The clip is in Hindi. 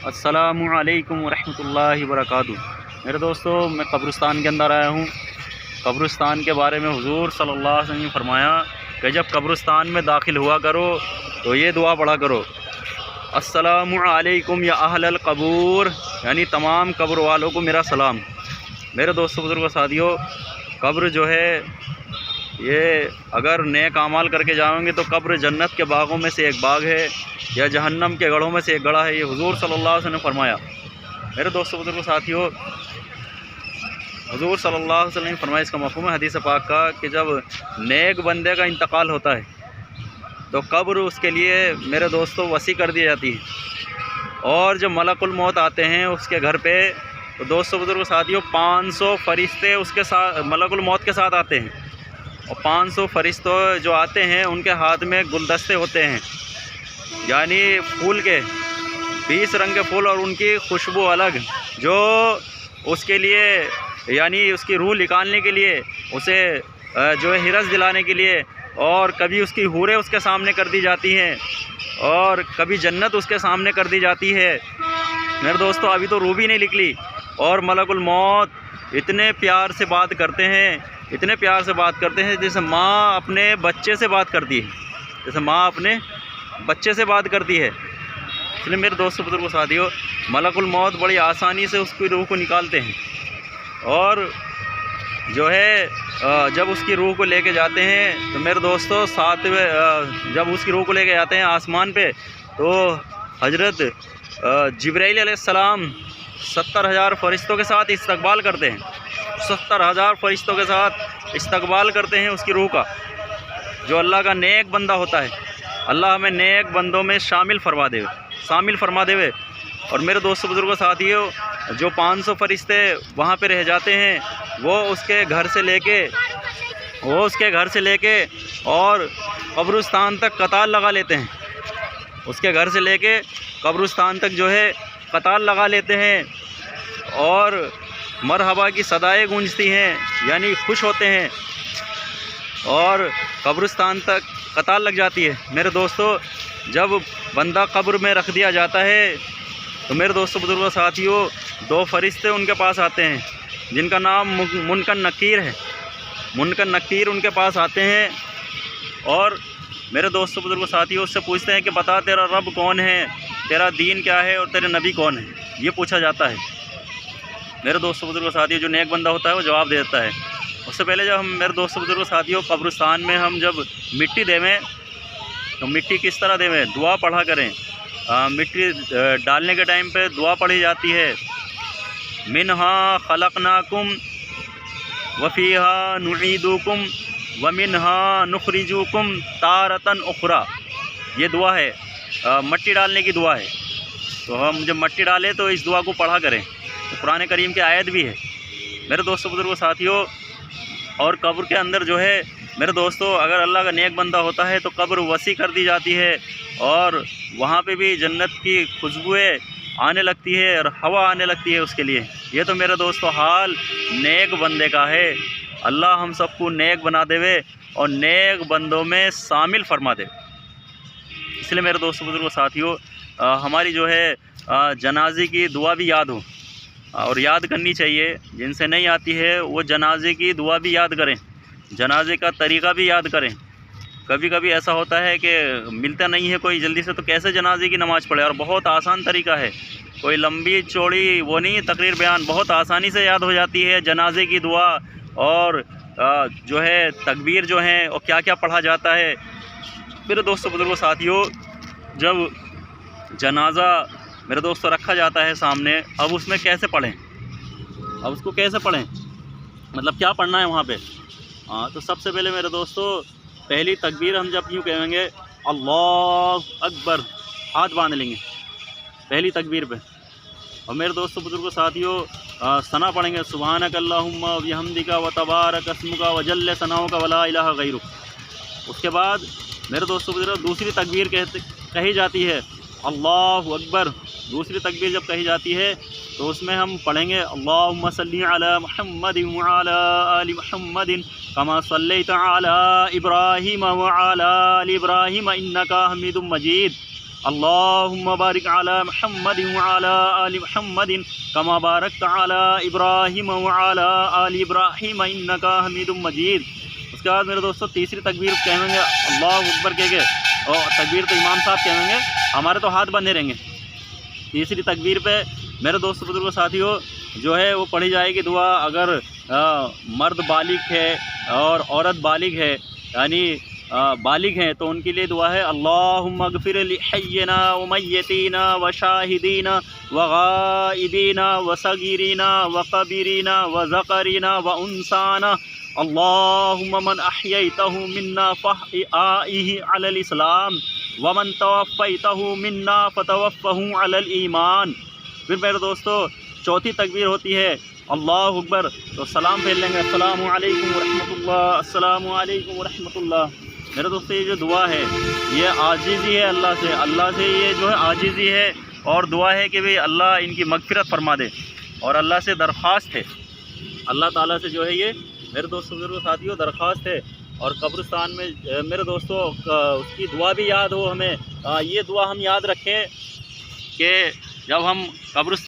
अस्सलामु अलैकुम वरहमतुल्लाहि वबरकातुहू। मेरे दोस्तों, मैं कब्रिस्तान के अंदर आया हूँ। कब्रिस्तान के बारे में हुजूर सल्लल्लाहु अलैहि वसल्लम ने फरमाया कि जब कब्रिस्तान में दाखिल हुआ करो तो ये दुआ पढ़ा करो, अस्सलामु अलैकुम या अहलल कबूर, यानी तमाम कब्र वालों को मेरा सलाम। मेरे दोस्तों, बुजुर्गों, साथियों, कब्र जो है ये अगर नेक अमाल करके जाओगे तो कब्र जन्नत के बागों में से एक बाग है या जहन्नम के गढ़ों में से एक गढ़ा है। ये हुजूर सल्लल्लाहु अलैहि वसल्लम ने फरमाया। मेरे दोस्तों, बुजुर्गों, साथियों, हुजूर सल्लल्लाहु अलैहि वसल्लम ने फरमाया, इसका मफ़हूम है हदीस पाक का कि जब नेक बंदे का इंतकाल होता है तो कब्र उसके लिए, मेरे दोस्तों, वसी कर दी जाती है। और जब मलकुल मौत आते हैं उसके घर पे तो दोस्तों, बुजुर्गों, साथियों, 500 फरिश्ते उसके साथ, मलकुल मौत के साथ आते हैं। और 500 फरिश्तों जो आते हैं उनके हाथ में गुलदस्ते होते हैं, यानी फूल के 20 रंग के फूल, और उनकी खुशबू अलग, जो उसके लिए, यानी उसकी रूह निकालने के लिए, उसे जो है हिरस दिलाने के लिए, और कभी उसकी हूरें उसके सामने कर दी जाती हैं और कभी जन्नत उसके सामने कर दी जाती है। मेरे दोस्तों, अभी तो रूह भी नहीं निकली और मलकुल मौत इतने प्यार से बात करते हैं, इतने प्यार से बात करते हैं जैसे माँ अपने बच्चे से बात करती है, जैसे माँ अपने बच्चे से बात करती है। इसलिए मेरे दोस्तों, बुजुर्गों, साथियों, मलकुल मौत बड़ी आसानी से उसकी रूह को निकालते हैं। और जो है जब उसकी रूह को लेके जाते हैं तो मेरे दोस्तों, जब उसकी रूह को लेके जाते हैं आसमान पे तो हजरत जिब्राईल अलैहिस्सलाम 70,000 फरिश्तों के साथ इस्तकबाल करते हैं। 70,000 फरिश्तों के साथ इस्तकबाल करते हैं उसकी रूह का। जो अल्लाह का नेक बंदा होता है, अल्लाह हमें नेक बंदों में शामिल फरमा देवे। और मेरे दोस्तों, बुजुर्गों, साथियों, जो 500 फरिश्ते वहाँ पे रह जाते हैं वो उसके घर से लेके और कब्रिस्तान तक कतार लगा लेते हैं। उसके घर से लेके कब्रिस्तान तक जो है कतार लगा लेते हैं और मरहबा की सदाएं गूंजती हैं, यानी खुश होते हैं और कब्रिस्तान तक कतार लग जाती है। मेरे दोस्तों, जब बंदा कब्र में रख दिया जाता है तो मेरे दोस्तों, बुजुर्गों, साथियों, 2 फरिश्ते उनके पास आते हैं जिनका नाम मुनकर नकीर है। मुनकर नकीर उनके पास आते हैं और मेरे दोस्तों, बुजुर्गों, साथियों, उससे पूछते हैं कि बता, तेरा रब कौन है, तेरा दीन क्या है और तेरे नबी कौन है, ये पूछा जाता है। मेरे दोस्तों, बुजुर्गों, साथियों, जो नेक बंदा होता है वो जवाब दे देता है। उससे पहले जब हम, मेरे दोस्तों, बुजुर्गों, साथियों, कब्रिस्तान में हम जब मिट्टी देवें तो मिट्टी किस तरह देवें, दुआ पढ़ा करें। मिट्टी डालने के टाइम पे दुआ पढ़ी जाती है, मिनहा खलकनाकुम वफ़ीहा नुईदुकुम व मिनहा नुखरिजुकुम तारतन उखरा। ये दुआ है, मिट्टी डालने की दुआ है। तो हम जब मिट्टी डालें तो इस दुआ को पढ़ा करें। तो कुरान करीम की आयत भी है। मेरे दोस्तों, बुजुर्गों, साथियों, और कब्र के अंदर जो है, मेरे दोस्तों, अगर अल्लाह का नेक बंदा होता है तो कब्र वसी कर दी जाती है और वहाँ पे भी जन्नत की खुशबुएँ आने लगती है और हवा आने लगती है उसके लिए। ये तो मेरे दोस्तों हाल नेक बंदे का है। अल्लाह हम सबको नेक बना देवे और नेक बंदों में शामिल फरमा दे। इसलिए मेरे दोस्तों, बुजुर्गों, साथियों, हमारी जो है जनाजे की दुआ भी याद हो और याद करनी चाहिए। जिनसे नहीं आती है वो जनाजे की दुआ भी याद करें, जनाजे का तरीक़ा भी याद करें। कभी कभी ऐसा होता है कि मिलता नहीं है कोई जल्दी से, तो कैसे जनाजे की नमाज़ पढ़े। और बहुत आसान तरीका है, कोई लंबी चौड़ी वो नहीं, तकरीर बयान, बहुत आसानी से याद हो जाती है जनाजे की दुआ और जो है तकबीर जो है और क्या क्या पढ़ा जाता है। मेरे दोस्तों, बुजुर्गों, साथियों, जब जनाजा, मेरे दोस्तों, रखा जाता है सामने, अब उसमें कैसे पढ़ें, अब उसको कैसे पढ़ें, मतलब क्या पढ़ना है वहाँ पे। तो सबसे पहले मेरे दोस्तों, पहली तकबीर हम जब यूँ कहेंगे अल्लाह अकबर, हाथ बांध लेंगे पहली तकबीर पे। और मेरे दोस्तों, बुजुर्गों, साथियों, सना पढ़ेंगे, सुभानक अल्लाहुम्मा व बिहम्दिका व तबारक अस्मुका व जल्ल सनाउका व ला इलाहा गैरुक। उसके बाद मेरे दोस्तों, बुजुर्गों, दूसरी तकबीर कही जाती है अल्लाहु अकबर। दूसरी तकबीर जब कही जाती है तो उसमें हम पढ़ेंगे अल्लाहुम्मा सल्ली अला मुहम्मदिन व अला आलि मुहम्मदिन कमा सल्लैता अला इब्राहीम व अला आलि इब्राहीम इन्नका हमीदुम मजीद। अल्लाहुम्मा बारिक अला मुहम्मद व अला आलि मुहम्मद कमा बारकत अला इब्राहीम व अला आलि इब्राहीम इन्नका हमीदुम मजीद। उसके बाद मेरे दोस्तों तीसरी तकबीर कहेंगे अल्लाहु अकबर कह के, और तकबीर तो इमाम साहब कहेंगे, हमारे तो हाथ बंधे रहेंगे। तीसरी तकबीर पे मेरे दोस्तों बुजुर्ग साथियों जो है वो पढ़ी जाएगी दुआ। अगर मर्द बालिग है और औरत बालिग है, यानी बालिग हैं, तो उनके लिए दुआ है अल्लाहुम्मा अगफिर लिहय्यिना व मय्यतीना व शाहिदीना व गाइबीना व सगीरीना व कबीरीना व ज़करीना व उनसाना अल्लाहुम्मा मन अहयैतहु मिन्ना फअहयिही अलल इस्लाम व मन तवफ़्फ़ैतहु मिन्ना फ़तवफ़्फ़हु अलल ईमान। फिर मेरे दोस्तों चौथी तकबीर होती है अल्लाहु अकबर, तो सलाम फेर लेंगे अस्सलामु अलैकुम व रहमतुल्लाह, अस्सलामु अलैकुम व रहमतुल्लाह। मेरे दोस्तों ये जो दुआ है ये आजिज़ी है अल्लाह से ये जो है आजिज़ी है, और दुआ है कि भाई अल्लाह इनकी मग़फ़िरत फरमा दे, और अल्लाह से दरख्वास्त है, अल्लाह ताला से जो है ये मेरे दोस्तों बुजुर्ग साथियों दरख्वास्त है। और कब्रिस्तान में मेरे दोस्तों उसकी दुआ भी याद हो हमें, ये दुआ हम याद रखें कि जब हम कब्रिस्तान